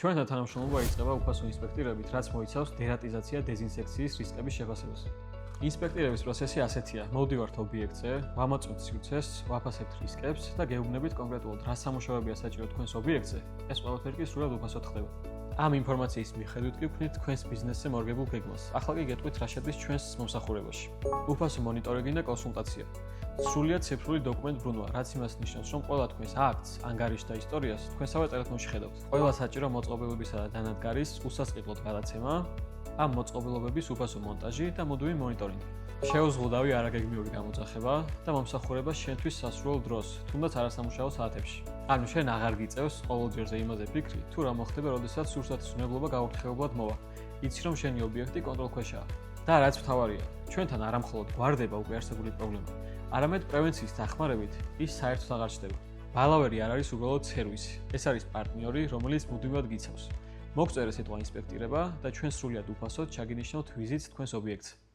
ჩვენთან თანამშრომლობა იწყება უფასო ინსპექტირებით, რაც მოიცავს დერატიზაცია დეზინსექციის რისკების შეფასებას. ინსპექტირების პროცესი ასეთია: მოვდივართ ობიექტზე, ვამოწმებთ სივრცეს, ვაფასებთ რისკებს და გეუბნებით კონკრეტულად რა სამუშაოებია საჭირო თქვენს ობიექტზე. ეს ყველაფერი კი სრულად უფასოდ ხდება. ამ ინფორმაციის მიხედვით კი ვქნით თქვენს ბიზნესზე მორგებულ გეგმას. ახლა კი გეტყვით რა შედის ჩვენს მომსახურებაში. უფასო მონიტორინგი და კონსულტაცია. სრულიად ციფრული დოკუმენტ ბრუნვა, რაც იმას ნიშნავს, რომ ყველა თქვენს აქტს, ანგარიშს და ისტორიას თქვენსავე ტელეფონში ხედავთ. ყველა საჭირო მოწყობილობისა და დანადგარის უსასყიდლოდ გადაცემა, ამ მოწყობილობების უფასო მონტაჟი და მუდმივი მონიტორინგი. შეუზღუდავი არაგეგმიური გამოძახება და მომსახურება შენთვის სასურველ დროს, თუნდაც არასამუშაო საათებში. ანუ შენ აღარ გიწევს ყოველჯერზე იმაზე ფიქრი, თუ რა მოხდება, როდესაც სურსათმოქმედება გაურთხევლად მოვა. იცი, რომ შენი ობიექტი კონტროლქვეშაა. და რაც მთავარია, ჩვენთან არა მხოლოდ გვარდება უკვე არსებული პრობლემა, არამედ პრევენციის დახმარებით ის საერთოდ აღარ ჩნდება. ბალავერი არ არის უბრალოდ სერვისი, ეს არის პარტნიორი, რომელიც მუდმივად გიცავს. მოგწერე სიტყვა ინსპექტირება და ჩვენ სრულიად უფასოდ ჩაგინიშნავთ ვიზიტს თქვენს ობიექტზე.